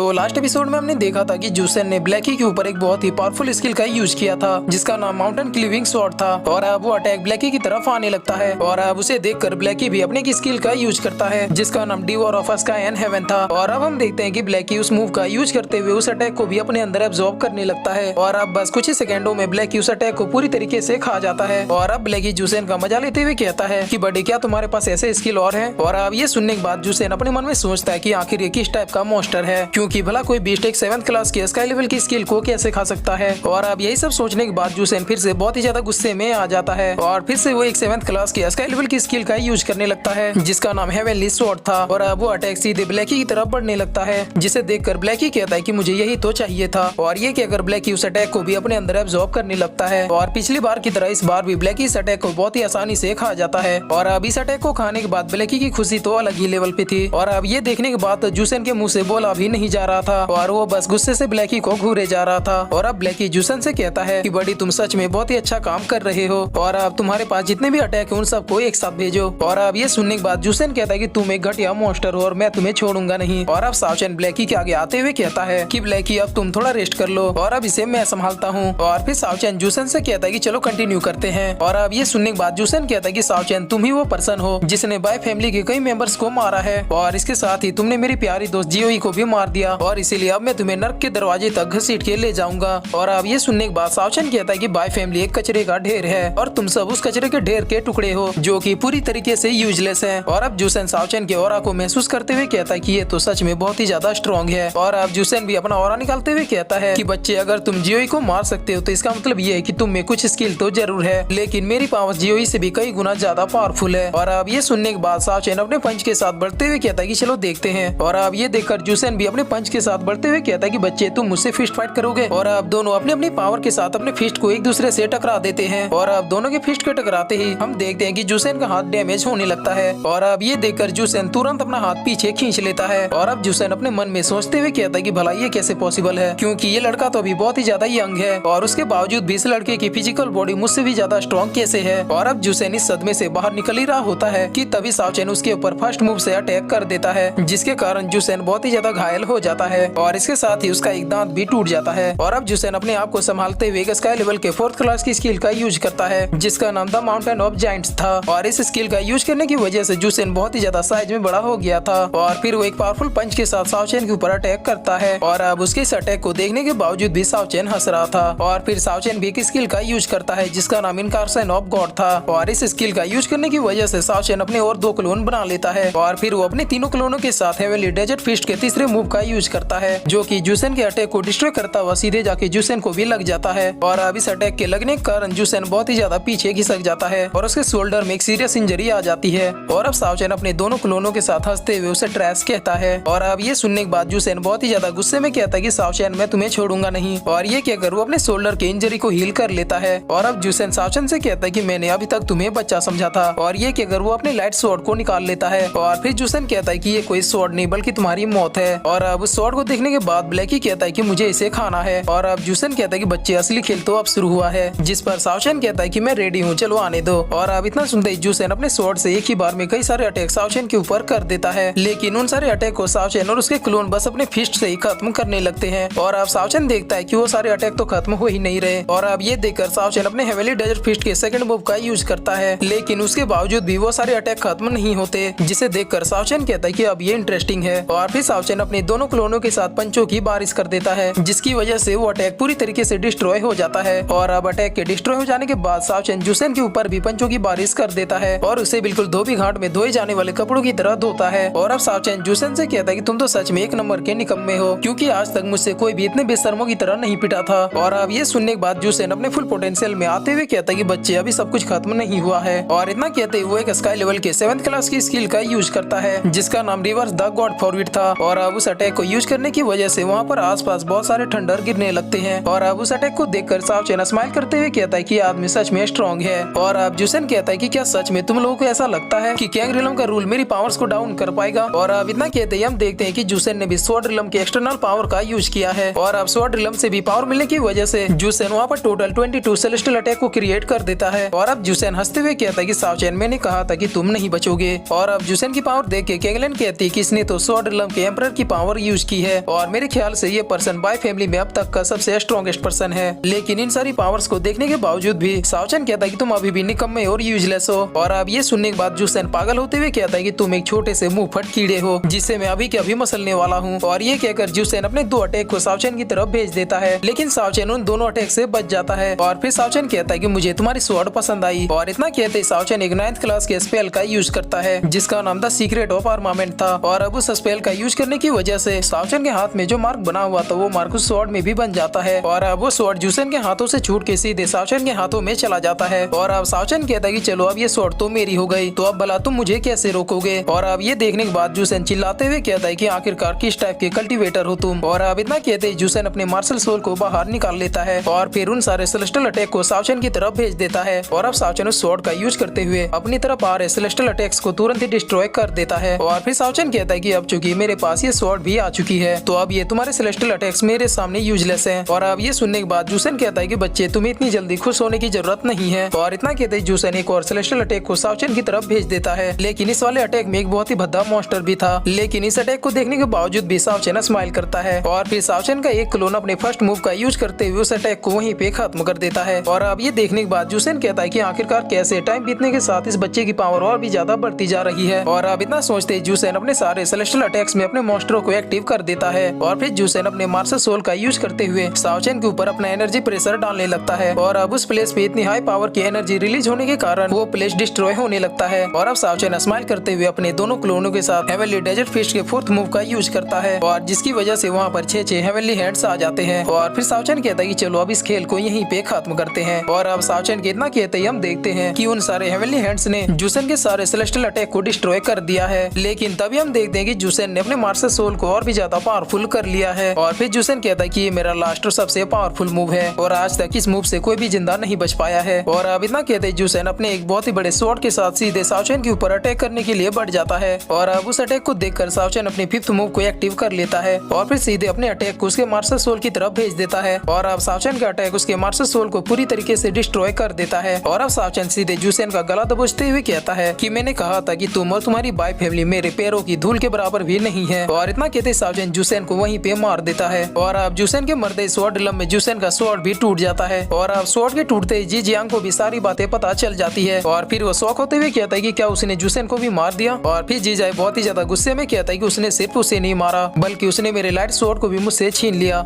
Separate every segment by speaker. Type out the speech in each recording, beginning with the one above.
Speaker 1: तो last episode में हमने देखा था कि जूसेन ने ब्लैकी के ऊपर एक बहुत ही पावरफुल स्किल का यूज किया था जिसका नाम माउंटेन क्लीविंग स्वॉर्ड था और अब वो अटैक ब्लैकी की तरफ आने लगता है और अब उसे देखकर ब्लैकी भी अपने की स्किल का यूज करता है जिसका नाम devour of sky and heaven था। और अब हम देखते हैं कि ब्लैकी उस मूव का यूज करते हुए उस अटैक को भी अपने अंदर एब्जॉर्ब करने लगता है और अब बस कुछ ही सेकंडों में ब्लैकी उस अटैक को पूरी तरीके से खा जाता है। और अब ब्लैकी जूसेन का मजा लेते हुए कहता है कि बड़ी क्या तुम्हारे पास ऐसे स्किल और है। और अब ये सुनने के बाद जूसेन अपने मन में सोचता है कि आखिर ये किस टाइप का मॉन्स्टर है, क्योंकि भला कोई बीस्ट एक 7th क्लास के स्काई लेवल की स्किल को कैसे खा सकता है। और अब यही सब सोचने के बाद जूसेन फिर से बहुत ही ज्यादा गुस्से में आ जाता है और फिर से वो एक 7th क्लास के स्काई लेवल की स्किल का यूज करने लगता है जिसका नाम हेवनली स्वॉर्ड था। और अब वो अटैक सीधे ब्लैकी की तरफ बढ़ने लगता है जिसे देखकर ब्लैकी कहता है कि मुझे यही तो चाहिए था। और ये कहकर ब्लैकी उस अटैक को भी अपने अंदर एब्जॉर्ब करने लगता है और पिछली बार की तरह इस बार भी ब्लैकी इस अटैक को बहुत ही आसानी से खा जाता है। और अब इस अटैक को खाने के बाद ब्लैकी की खुशी तो अलग ही लेवल पे थी और अब ये देखने के बाद जूसेन के मुंह से बोला भी नहीं जा रहा था और वो बस गुस्से से ब्लैकी को घूरे जा रहा था। और अब ब्लैकी जूसेन से कहता है कि बड़ी तुम सच में बहुत ही अच्छा काम कर रहे हो और अब तुम्हारे पास जितने भी अटैक है उन सबको एक साथ भेजो। और अब ये सुनने के बाद जूसेन कहता है कि तुम एक घटिया मॉन्स्टर हो और मैं तुम्हें छोड़ूंगा नहीं। और अब सावचन ब्लैकी के आगे आते हुए कहता है कि ब्लैकी अब तुम थोड़ा रेस्ट कर लो और अब इसे मैं संभालता हूँ। और फिर सावचन जूसेन से कहता है कि चलो कंटिन्यू करते हैं। और अब ये सुनने के बाद जूसेन कहता है कि सावचन तुम ही वो पर्सन हो जिसने बाय फैमिली के कई मेंबर्स को मारा है और इसके साथ ही तुमने मेरी प्यारी दोस्त जियोई को भी मार दिया और इसीलिए अब मैं तुम्हें नर्क के दरवाजे तक घसीट के ले जाऊंगा। और अब ये सुनने के बाद सावचन कहता है कि बाय फैमिली एक कचरे का ढेर है और तुम सब उस कचरे के ढेर के टुकड़े हो जो कि पूरी तरीके से यूजलेस है। और अब जूसेन सावचन के ऑरा को महसूस करते हुए कहता है कि ये तो सच में बहुत ही ज्यादा स्ट्रॉन्ग है। और अब जूसेन भी अपना ऑरा निकालते हुए कहता है कि बच्चे अगर तुम जियोई को मार सकते हो तो इसका मतलब ये है कि तुम में कुछ स्किल तो जरूर है, लेकिन मेरी पावर जियोई से भी कई गुना ज्यादा पावरफुल है। और अब ये सुनने के बाद सावचन अपने पंच के साथ बढ़ते हुए कहता है कि चलो देखते हैं। और अब ये देखकर जूसेन भी अपने पंच के साथ बढ़ते हुए कहता है कि बच्चे तुम मुझसे फिस्ट फाइट करोगे। और अब दोनों अपनी अपनी पावर के साथ अपने फिस्ट को एक दूसरे से टकरा देते हैं और अब दोनों के फिस्ट के टकराते ही हम देखते हैं कि जूसेन का हाथ डैमेज होने लगता है। और अब ये देखकर जूसेन तुरंत अपना हाथ पीछे खींच लेता है। और अब जूसेन अपने मन में सोचते हुए कहता है कि भला ये कैसे पॉसिबल है, क्योंकि ये लड़का तो अभी बहुत ही ज्यादा यंग है और उसके बावजूद भी इस लड़के की फिजिकल बॉडी मुझसे भी ज्यादा स्ट्रॉन्ग कैसे है। और अब जूसेन इस सदमे से बाहर निकल ही रहा होता है कि तभी सावचन उसके ऊपर फर्स्ट मूव से अटैक कर देता है जिसके कारण जूसेन बहुत ही ज्यादा घायल हो जाता है और इसके साथ ही उसका एक दांत भी टूट जाता है। और अब जूसेन अपने आप को संभालते हुए एक स्काई लेवल के 4th क्लास की स्किल का यूज करता है जिसका नाम द माउंटेन ऑफ जायंट्स था। और इस स्किल का यूज करने की वजह से जूसेन बहुत ही ज्यादा साइज में बड़ा हो गया था और फिर वो एक पावरफुल पंच के साथ सावचन के ऊपर अटैक करता है। और अब उसके इस अटैक को देखने के बावजूद भी सावचन हंस रहा था। और फिर सावचन भी एक स्किल का यूज करता है जिसका नाम इनकार्सन ऑफ गॉड था। और इस स्किल का यूज करने की वजह से सावचन अपने और 2 क्लोन बना लेता है और फिर वो अपने तीनों क्लोनों के साथ हेवनली डेजर्ट फिस्ट के तीसरे मूव का यूज करता है जो कि जूसेन के अटैक को डिस्ट्रॉय करता हुआ सीधे जाके जूसेन को भी लग जाता है। और अब इस अटैक के लगने के कारण जूसेन बहुत ही ज्यादा पीछे खिसक जाता है और उसके शोल्डर में एक सीरियस इंजरी आ जाती है। और अब सावचन अपने दोनों क्लोनों के साथ हंसते हुए उसे ट्रैश कहता है। और अब ये सुनने के बाद जूसेन बहुत ही ज्यादा गुस्से में कहता है कि सावचन मैं तुम्हें छोड़ूंगा नहीं। और ये कहकर वो अपने शोल्डर के इंजरी को हील कर लेता है। और अब जूसेन सावचन से कहता है कि मैंने अभी तक तुम्हें बच्चा समझा था। और ये कहकर वो अपने लाइट स्वॉर्ड को निकाल लेता है और फिर जूसेन कहता है कि ये कोई स्वॉर्ड नहीं बल्कि तुम्हारी मौत है। और अब उस स्वॉर्ड को देखने के बाद ब्लैकी कहता है कि मुझे इसे खाना है। और अब जूसेन कहता है कि बच्चे असली खेल तो अब शुरू हुआ है, जिस पर सावचन कहता है कि मैं रेडी हूँ, चलो आने दो। और अब इतना सुनते ही जूसेन अपने स्वॉर्ड से एक ही बार में कई सारे अटैक सावचन के ऊपर कर देता है, लेकिन उन सारे अटैक को सावचन और उसके क्लोन बस अपने फिस्ट से ही खत्म करने लगते हैं। और अब सावचन देखता है कि वो सारे अटैक तो खत्म हो ही नहीं रहे। और अब ये देखकर सावचन अपने हेवनली डेजर्ट फिस्ट के सेकंड मूव का यूज करता है, लेकिन उसके बावजूद भी वो सारे अटैक खत्म नहीं होते, जिसे देखकर सावचन कहता है कि अब ये इंटरेस्टिंग है। और फिर सावचन अपने दोनों क्लोनों के साथ पंचों की बारिश कर देता है जिसकी वजह से वो अटैक पूरी तरीके से डिस्ट्रॉय हो जाता है। और अब अटैक के डिस्ट्रॉय हो जाने के बाद सावचन जूसेन के ऊपर भी पंचों की बारिश कर देता है और उसे बिल्कुल धोबी घाट में धोए जाने वाले कपड़ों की तरह धोता है। और अब सावचन जूसेन से कहता है कि तुम तो सच में एक नंबर के निकम्मे हो, क्योंकि आज तक मुझसे कोई भी इतने बेशर्मों की तरह नहीं पिटा था। और अब ये सुनने के बाद जूसेन अपने फुल पोटेंशियल में आते हुए कहता है कि बच्चे अभी सब कुछ खत्म नहीं हुआ है। और इतना कहते हुए एक स्काई लेवल के 7th क्लास की स्किल का यूज करता है जिसका नाम रिवर्स द गॉड फॉरविड था। और अब उस अटैक को यूज करने की वजह से वहाँ पर आसपास बहुत सारे थंडर गिरने लगते हैं। और अब उस अटैक को देखकर सावचन स्माइल करते हुए कहता है कि आदमी सच में स्ट्रॉन्ग है। और अब जूसेन कहता है कि क्या सच में तुम लोगों को ऐसा लगता है कि कैंग रिलम का रूल मेरी पावर्स को डाउन कर पाएगा। और अब इतना कहते ही हम देखते हैं कि जूसेन ने भी स्वॉर्ड रिलम के एक्सटर्नल पावर का यूज किया है। और अब स्वॉर्ड रिलम से भी पावर मिलने की वजह से जूसेन वहाँ पर टोटल 22 सेलेस्टियल अटैक को क्रिएट कर देता है। और अब जूसेन हंसते हुए कहता है कि सावचन मैंने कहा था कि तुम नहीं बचोगे। और अब जूसेन की पावर देख के कैंगलन कहती है कि इसने तो स्वॉर्ड रिलम के एम्परर की पावर यूज यूज की है और मेरे ख्याल से ये पर्सन बाय फैमिली में अब तक का सबसे स्ट्रॉन्गेस्ट पर्सन है। लेकिन इन सारी पावर्स को देखने के बावजूद भी साओचन कहता है कि तुम अभी भी निकम्मे और यूजलेस हो। और अब ये सुनने के बाद जूसेन पागल होते हुए कहता है कि तुम एक छोटे से मुंह फट कीड़े हो जिससे मैं अभी के अभी मसलने वाला हूँ। और ये कहकर जूसेन अपने 2 अटैक को साओचन की तरफ भेज देता है, लेकिन साओचन उन दोनों अटैक से बच जाता है। और फिर साओचन कहता है कि मुझे तुम्हारी स्वॉर्ड पसंद आई। और इतना कहते साओचन एक 9th क्लास के स्पेल का यूज करता है जिसका नाम द सीक्रेट ऑफ आर्मामेंट था। और अब उस स्पेल का यूज करने की वजह से साओचन के हाथ में जो मार्क बना हुआ था वो मार्क उस स्वॉर्ड में भी बन जाता है। और अब वो स्वॉर्ड जूसेन के हाथों से छूट के सीधे साओचन के हाथों में चला जाता है। और अब साओचन कहता है कि चलो अब ये स्वॉर्ड तो मेरी हो गई, तो अब भला तुम मुझे कैसे रोकोगे। और अब ये देखने के बाद जूसेन चिल्लाते हुए कहता है कि आखिरकार किस टाइप के कल्टीवेटर हो तुम। और अब इतना कहते ही जूसेन अपने मार्शल सोल को बाहर निकाल लेता है और फिर उन सारे सेलेस्टियल अटैक को साओचन की तरफ भेज देता है। और अब साओचन उस स्वॉर्ड का यूज करते हुए अपनी तरफ आ रहे सेलेस्टियल अटैक्स को तुरंत ही डिस्ट्रॉय कर देता है। और फिर साओचन कहता है कि अब चूंकि मेरे पास ये स्वॉर्ड भी आ चुकी है तो अब ये तुम्हारे सेलेस्टियल अटैक्स मेरे सामने यूजलेस हैं। और अब ये सुनने के बाद जूसेन कहता है कि बच्चे तुम्हें इतनी जल्दी खुश होने की जरूरत नहीं है। और इतना कहते ही जूसेन एक और सेलेस्टियल अटैक को साओचन की तरफ भेज देता है, लेकिन इस वाले अटैक में एक बहुत ही भद्दा मॉन्स्टर भी था। लेकिन इस अटैक को देखने के बावजूद भी साओचन स्माइल करता है और फिर साओचन का एक क्लोन अपने फर्स्ट मूव का यूज करते हुए उस अटैक को वहीं पे खत्म कर देता है। और अब ये देखने के बाद जूसेन कहता है कि आखिरकार कैसे टाइम बीतने के साथ इस बच्चे की पावर और भी ज्यादा बढ़ती जा रही है। और अब इतना सोचते ही जूसेन अपने सारे सेलेस्टियल अटैक्स में अपने मॉन्स्टरों को एक्टिव कर देता है। और फिर जूसेन अपने मार्शल सोल का यूज करते हुए साओचन के ऊपर अपना एनर्जी प्रेशर डालने लगता है। और अब उस प्लेस पे इतनी हाई पावर की एनर्जी रिलीज होने के कारण वो प्लेस डिस्ट्रॉय होने लगता है। और अब साओचन स्माइल करते हुए अपने दोनों क्लोनों के साथ हेवनली डेजर्ट फिस्ट के 4th मूव का यूज करता है और जिसकी वजह से वहाँ पर 6 हेवनली हैंड्स आ जाते हैं। और फिर साओचन कहता है कि चलो अब इस खेल को यहीं पे खत्म करते हैं। और अब साओचन के इतना कहते ही हम देखते हैं कि उन सारे हेवनली हैंड्स ने जूसेन के सारे सेलेस्टियल अटैक को डिस्ट्रॉय कर दिया है। लेकिन तभी हम देखते हैं कि जूसेन ने अपने मार्शल सोल को और भी ज्यादा पावरफुल कर लिया है। और फिर जूसेन कहता है कि ये मेरा लास्ट और सबसे पावरफुल मूव है और आज तक इस मूव से कोई भी जिंदा नहीं बच पाया है। और अब इतना कहते ही जूसेन अपने एक बहुत ही बड़े स्वॉर्ड के साथ सीधे साओचन के ऊपर अटैक करने के लिए बढ़ जाता है। और अब उस अटैक को देखकर साओचन अपने 5th मूव को एक्टिव कर लेता है और फिर सीधे अपने अटैक को उसके मार्शल सोल की तरफ भेज देता है। और अब साओचन का अटैक उसके मार्शल सोल को पूरी तरीके से डिस्ट्रॉय कर देता है। और अब साओचन सीधे जूसेन का गला दबोचते हुए कहता है कि मैंने कहा था कि तुम और तुम्हारी बाय फैमिली मेरे पैरों की धूल के बराबर भी नहीं है। और इतना कहते साओचन जूसेन को वहीं पे मार देता है। और अब जूसेन के मरते स्वॉर्ड डिलम में जूसेन का स्वॉर्ड भी टूट जाता है। और अब स्वॉर्ड के टूटते ही जी जियांग को भी सारी बातें पता चल जाती है। और फिर वो शौक होते हुए कहता है कि क्या उसने जूसेन को भी मार दिया। और फिर जी जाए बहुत ही ज्यादा गुस्से में कहता है कि उसने सिर्फ उसे नहीं मारा बल्कि उसने मेरे लाइट स्वॉर्ड को भी मुझसे छीन लिया।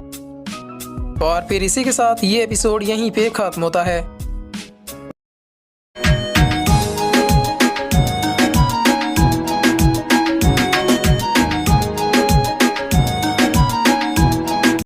Speaker 1: और फिर इसी के साथ ये एपिसोड यहीं पे खत्म होता है।